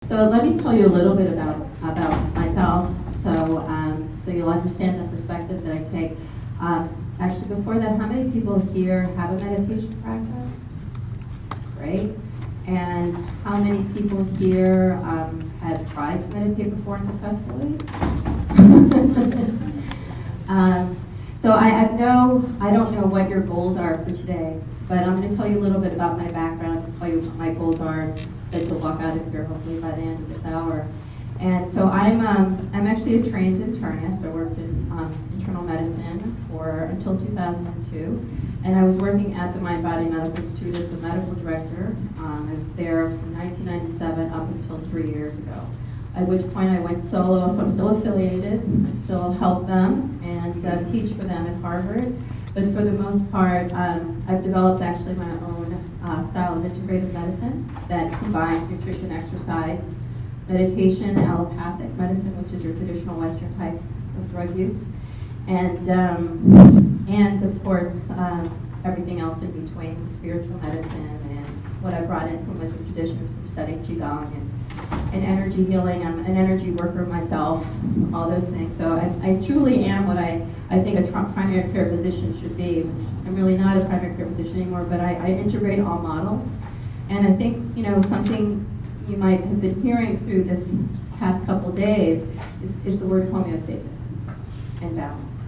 So let me tell you a little bit about myself, so you'll understand the perspective that I take. Actually, before that, how many people here have a meditation practice? Great. And how many people here have tried to meditate before unsuccessfully? So I don't know what your goals are for today, but I'm going to tell you a little bit about my background and tell you what my goals are that you'll walk out of here hopefully by the end of this hour. And so I'm actually a trained internist. I worked in internal medicine until 2002, and I was working at the Mind Body Medical Institute as the medical director. I was there from 1997 up until 3 years ago, at which point I went solo, so I'm still affiliated. I still help them and teach for them at Harvard. But for the most part, I've developed actually my own style of integrative medicine that combines nutrition, exercise, meditation, allopathic medicine, which is your traditional Western type of drug use, and of course everything else in between, spiritual medicine and what I brought in from Western traditions from studying Qigong and energy healing. I'm an energy worker myself, all those things. So I truly am what I think a primary care physician should be. I'm really not a primary care physician anymore, but I integrate all models. And I think, something you might have been hearing through this past couple days is the word homeostasis and balance.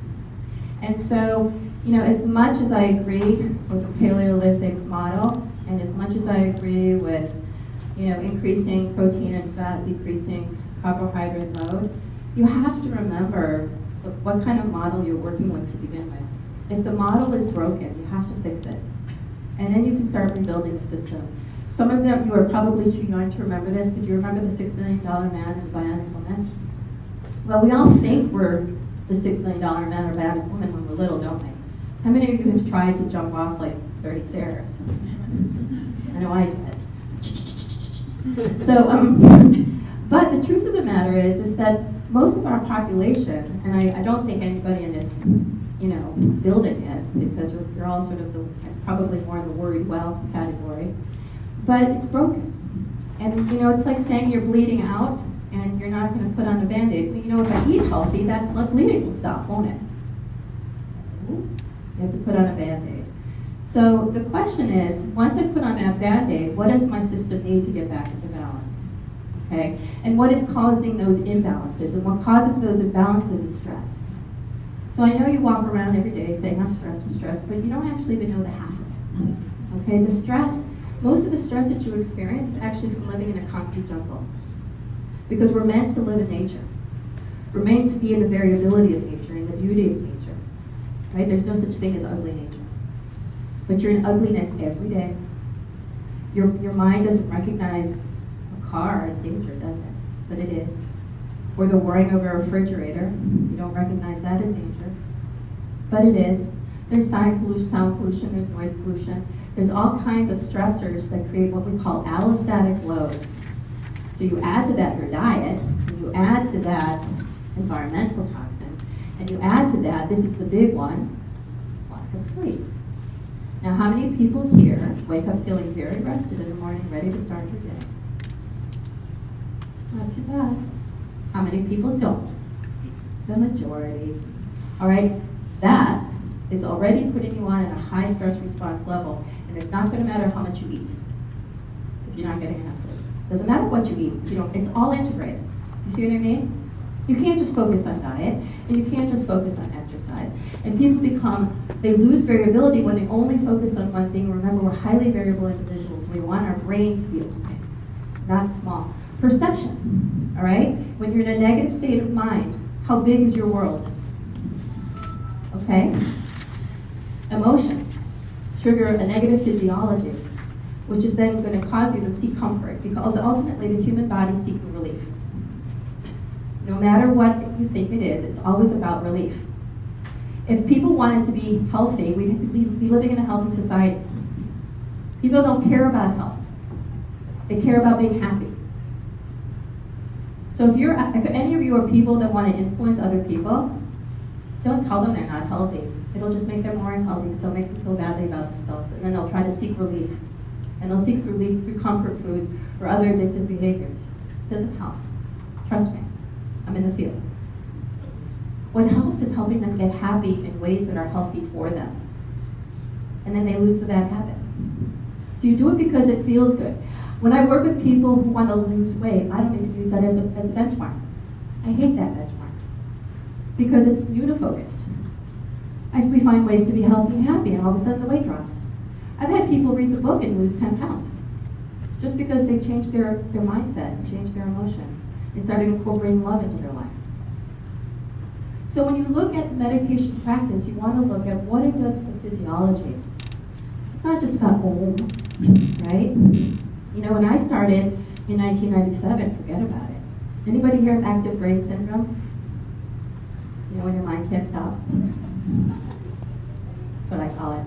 And so, as much as I agree with the Paleolithic model, and as much as I agree with, increasing protein and fat, decreasing carbohydrate load, you have to remember what kind of model you're working with to begin with. If the model is broken, you have to fix it. And then you can start rebuilding the system. Some of them, you are probably too young to remember this, but you remember the $6 million man and the bionic woman? Well, we all think we're the $6 million man or bionic woman when we're little, don't we? How many of you have tried to jump off like 30 stairs? I know I did. So, but the truth of the matter is that most of our population, and I don't think anybody in this, building is, because you're all sort of probably more in the worried well category, but it's broken. And it's like saying you're bleeding out and you're not going to put on a Band-Aid. Well, if I eat healthy, that bleeding will stop, won't it? You have to put on a Band-Aid. So the question is, once I put on that Band-Aid, what does my system need to get back into balance? Okay? And what is causing those imbalances? And what causes those imbalances is stress. So I know you walk around every day saying, I'm stressed, but you don't actually even know the half of it. Okay? The stress, most of the stress that you experience is actually from living in a concrete jungle. Because we're meant to live in nature. We're meant to be in the variability of nature, in the beauty of nature. Right? There's no such thing as ugly nature. But you're in ugliness every day. Your mind doesn't recognize a car as danger, does it? But it is. Or the whirring of a refrigerator. You don't recognize that as danger. But it is. There's sound pollution, there's noise pollution. There's all kinds of stressors that create what we call allostatic load. So you add to that your diet, and you add to that environmental toxins, and you add to that, this is the big one, lack of sleep. Now, how many people here wake up feeling very rested in the morning, ready to start your day? Not too bad. How many people don't? The majority. All right, that is already putting you on at a high stress response level, and it's not going to matter how much you eat if you're not getting enough sleep. Doesn't matter what you eat. It's all integrated. You see what I mean? You can't just focus on diet, and you can't just focus on exercise. And people they lose variability when they only focus on one thing. Remember, we're highly variable individuals. We want our brain to be okay, not small. Perception, all right? When you're in a negative state of mind, how big is your world? Okay? Emotions trigger a negative physiology, which is then going to cause you to seek comfort, because ultimately the human body is seeking relief. No matter what you think it is, it's always about relief. If people wanted to be healthy, we'd be living in a healthy society. People don't care about health. They care about being happy. So if any of you are people that want to influence other people, don't tell them they're not healthy. It'll just make them more unhealthy, because they'll make them feel badly about themselves, and then they'll try to seek relief. And they'll seek relief through comfort foods or other addictive behaviors. Doesn't help. Trust me, I'm in the field. What helps is helping them get happy in ways that are healthy for them. And then they lose the bad habits. So you do it because it feels good. When I work with people who want to lose weight, I don't even use that as a benchmark. I hate that benchmark because it's unifocused. We find ways to be healthy and happy, and all of a sudden the weight drops. I've had people read the book and lose 10 pounds just because they changed their mindset and changed their emotions and started incorporating love into their life. So when you look at the meditation practice, you want to look at what it does for physiology. It's not just about Om, right? You know, when I started in 1997, forget about it. Anybody here have active brain syndrome? You know, when your mind can't stop? That's what I call it.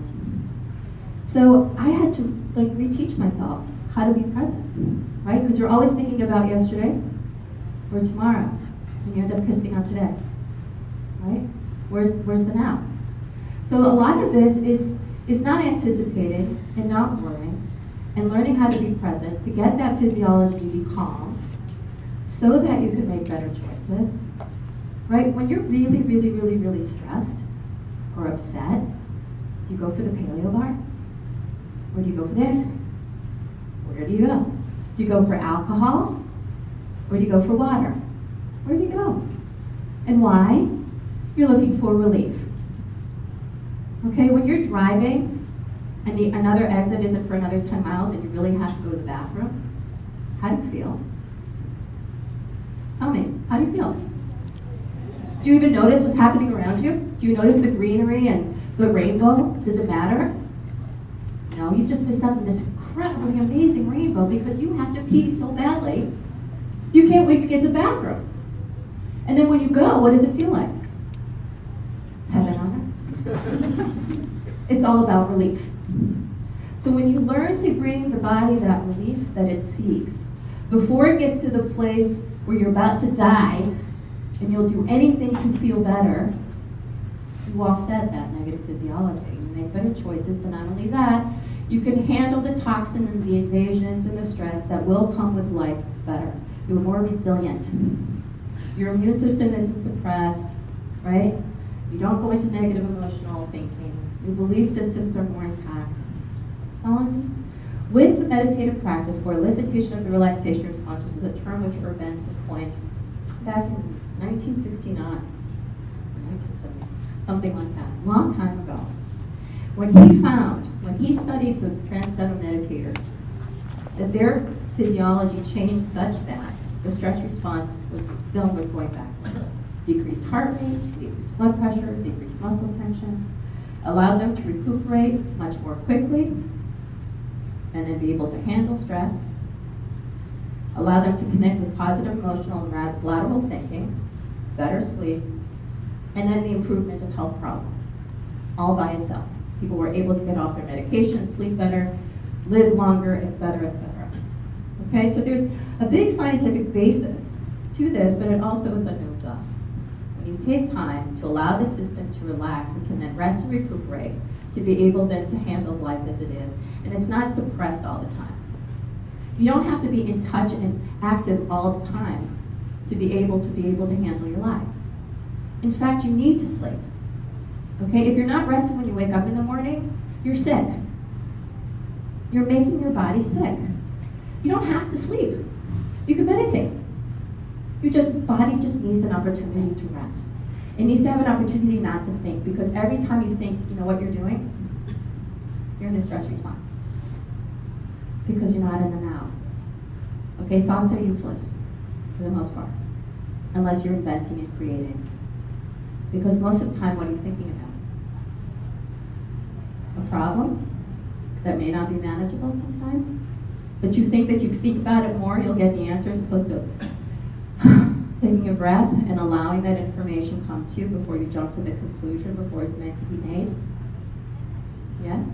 So I had to reteach myself how to be present, right? Because you're always thinking about yesterday or tomorrow, and you end up pissing on today, right? Where's the now? So a lot of this is not anticipating and not worrying, and learning how to be present to get that physiology to be calm, so that you can make better choices, right? When you're really, really, really, really stressed or upset, do you go for the paleo bar? Or do you go for this? Where do you go? Do you go for alcohol? Or do you go for water? Where do you go? And why? You're looking for relief. Okay, when you're driving and another exit isn't for another 10 miles and you really have to go to the bathroom, how do you feel? Tell me, how do you feel? Do you even notice what's happening around you? Do you notice the greenery and the rainbow? Does it matter? No, you just missed out on this incredibly amazing rainbow because you have to pee so badly, you can't wait to get to the bathroom. And then when you go, what does it feel like? Heaven on earth. It's all about relief. So when you learn to bring the body that relief that it seeks, before it gets to the place where you're about to die, and you'll do anything to feel better, you offset that negative physiology. You make better choices, but not only that, you can handle the toxin and the invasions and the stress that will come with life better. You're more resilient. Your immune system isn't suppressed, right? You don't go into negative emotional thinking. Your belief systems are more intact. Following me? With the meditative practice for elicitation of the relaxation response, which is a term which Herb Benson coined back in 1969, 1970, something like that, a long time ago. When he studied the transcendental meditators, that their physiology changed such that the stress response was going backwards. Decreased heart rate, decreased blood pressure, decreased muscle tension, allowed them to recuperate much more quickly, and then be able to handle stress, allow them to connect with positive emotional and lateral thinking, better sleep, and then the improvement of health problems, all by itself. People were able to get off their medication, sleep better, live longer, et cetera, et cetera. Okay, so there's a big scientific basis to this, but it also is a new job. When you take time to allow the system to relax, it can then rest and recuperate to be able then to handle life as it is. And it's not suppressed all the time. You don't have to be in touch and active all the time to be able to handle your life. In fact, you need to sleep. Okay, if you're not rested when you wake up in the morning, you're sick. You're making your body sick. You don't have to sleep. You can meditate. Body just needs an opportunity to rest. It needs to have an opportunity not to think, because every time you think, you know what you're doing? You're in the stress response. Because you're not in the now. Okay, thoughts are useless for the most part, unless you're inventing and creating. Because most of the time, what are you thinking about? A problem that may not be manageable sometimes, but you think that if you think about it more, you'll get the answer, as opposed to taking a breath and allowing that information come to you before you jump to the conclusion, before it's meant to be made. Yes?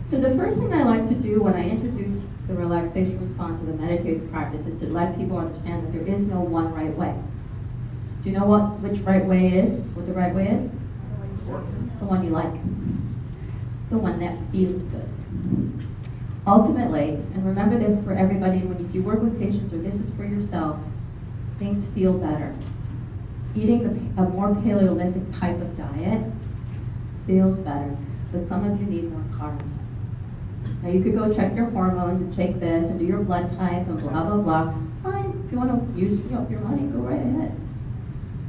So the first thing I like to do when I introduce the relaxation response of the meditative practice is to let people understand that there is no one right way. Do you know which right way is? What the right way is? The one you like. The one that feels good. Ultimately, and remember this for everybody, when you work with patients or this is for yourself, things feel better. Eating a more Paleolithic type of diet feels better, but some of you need more carbs. Now you could go check your hormones and check this and do your blood type and blah, blah, blah. Fine, if you want to use your money, go right ahead.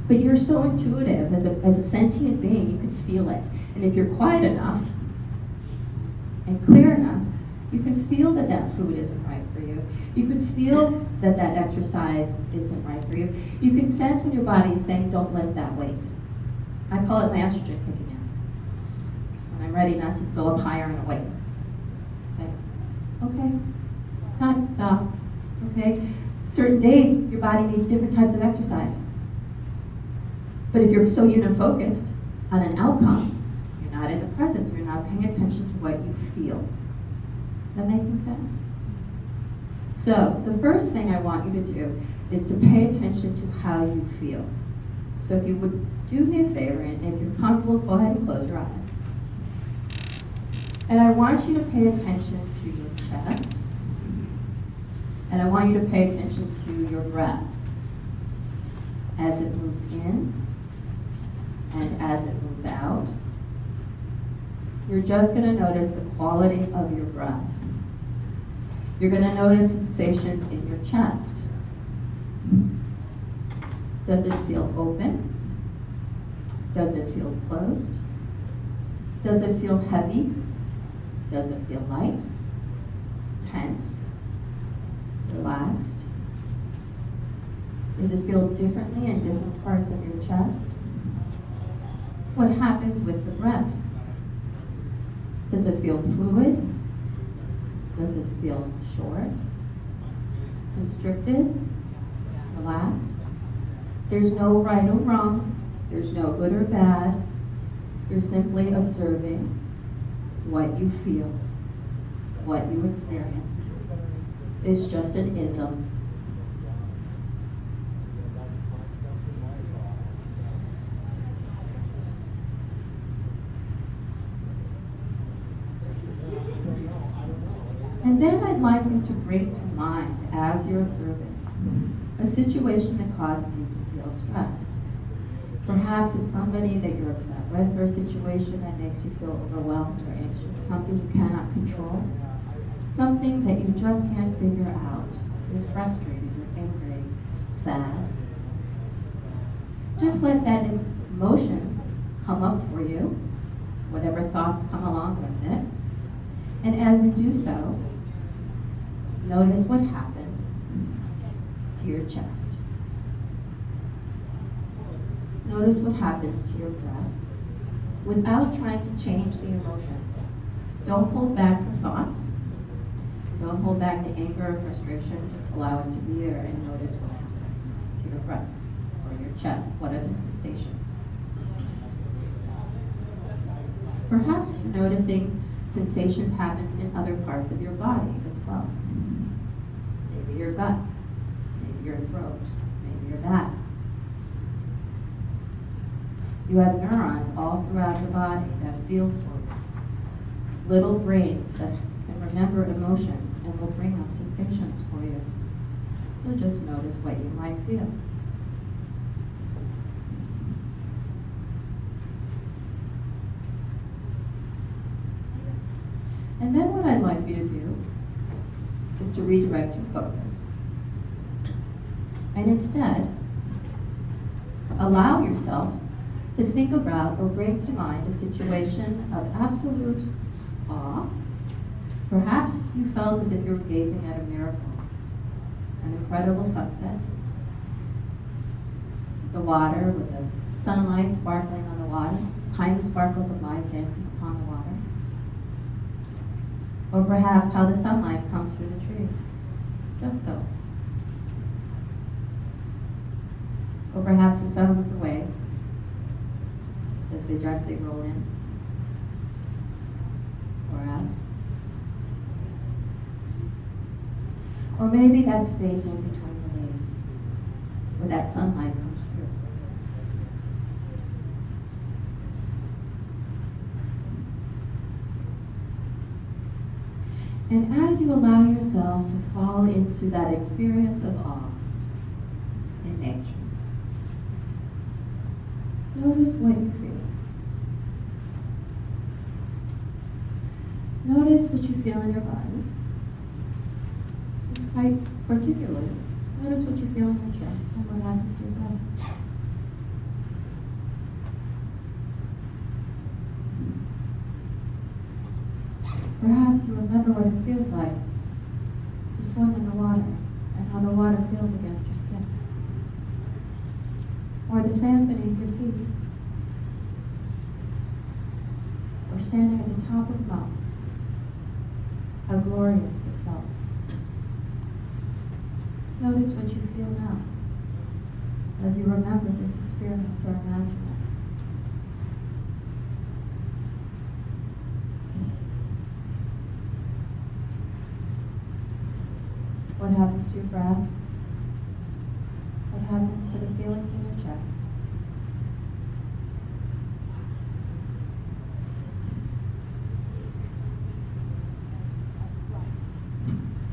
But you're so intuitive as a sentient being, you can feel it. And if you're quiet enough and clear enough, you can feel that that food isn't right for you. You can feel that that exercise isn't right for you. You can sense when your body is saying, don't lift that weight. I call it my estrogen kicking in. When I'm ready not to go up higher in a weight. Say, okay, it's time to stop. Okay? Certain days, your body needs different types of exercise. But if you're so unit-focused on an outcome, you're not in the present, you're not paying attention to what you feel. That making sense? So, the first thing I want you to do is to pay attention to how you feel. So if you would do me a favor, and if you're comfortable, go ahead and close your eyes. And I want you to pay attention to your chest. And I want you to pay attention to your breath as it moves in and as it moves out. You're just going to notice the quality of your breath. You're going to notice sensations in your chest. Does it feel open? Does it feel closed? Does it feel heavy? Does it feel light? Tense? Relaxed? Does it feel differently in different parts of your chest? What happens with the breath? Does it feel fluid? Does it feel short? Constricted? Relaxed? There's no right or wrong. There's no good or bad. You're simply observing what you feel, what you experience. It's just an ism. And then I'd like you to bring to mind, as you're observing, a situation that causes you to feel stressed. Perhaps it's somebody that you're upset with, or a situation that makes you feel overwhelmed or anxious, something you cannot control, something that you just can't figure out. You're frustrated, you're angry, sad. Just let that emotion come up for you, whatever thoughts come along with it. And as you do so, notice what happens to your chest. Notice what happens to your breath without trying to change the emotion. Don't hold back the thoughts. Don't hold back the anger or frustration. Just allow it to be there and notice what happens to your breath or your chest. What are the sensations? Perhaps you're noticing sensations happen in other parts of your body as well. Maybe your gut, maybe your throat, maybe your back. You have neurons all throughout your body that feel for you. Little brains that can remember emotions and will bring up sensations for you. So just notice what you might feel. And then what I'd like you to do is to redirect your focus. And instead, allow yourself to think about or bring to mind a situation of absolute awe. Perhaps you felt as if you were gazing at a miracle, an incredible sunset, the water with the sunlight sparkling on the water, tiny sparkles of light dancing upon the water. Or perhaps how the sunlight comes through the trees, just so. Or perhaps the sound of the waves as they gently roll in or out. Or maybe that space in between the waves where that sunlight comes through. And as you allow yourself to fall into that experience of awe in nature, notice what you feel. Notice what you feel in your body. And quite particularly, notice what you feel in your chest and what happens to your breath. Perhaps you remember what it feels like to swim in the water and how the water feels against your skin. Or the sand beneath your feet. Or standing at the top of the mountain. How glorious it felt. Notice what you feel now as you remember this experience or imagine it. What happens to your breath? What happens to the feelings in your chest?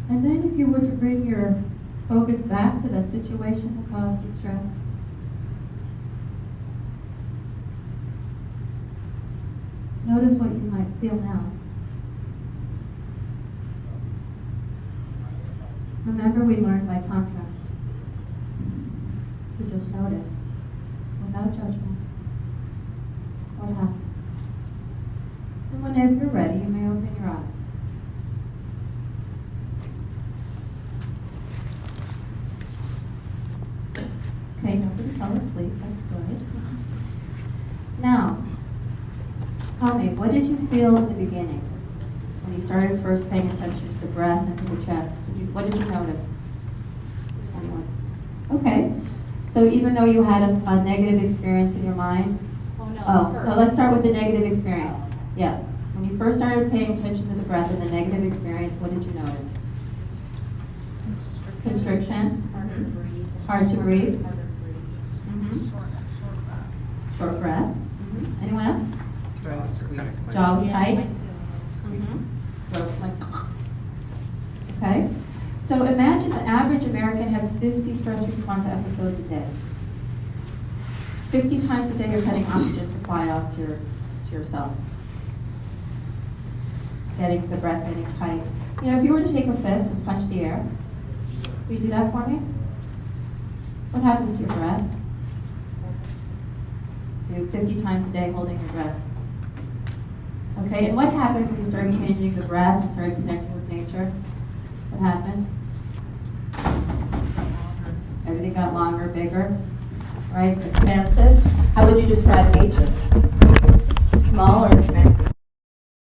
And then if you were to bring your focus back to that situation that caused you stress, notice what you might feel now. Remember, we learned by contrast. So just notice, without judgment, what happens. And whenever you're ready, you may open your eyes. Okay, nobody fell asleep. That's good. Now, tell me, what did you feel in the beginning when you started first paying attention to the breath and to the chest? What did you notice? Okay, so even though you had a negative experience in your mind? No, let's start with the negative experience. Yeah, when you first started paying attention to the breath and the negative experience, what did you notice? Constriction? Hard to breathe? Short breath. Anyone else? Jaw was tight? Throat like. Okay. So imagine the average American has 50 stress response episodes a day. 50 times a day you're cutting oxygen supply off to your cells. Getting the breath getting tight. You know, if you were to take a fist and punch the air, will you do that for me? What happens to your breath? So 50 times a day holding your breath. Okay, and what happened when you started changing the breath and started connecting with nature? What happened? Everything got longer, bigger, right? Expansive. How would you describe nature?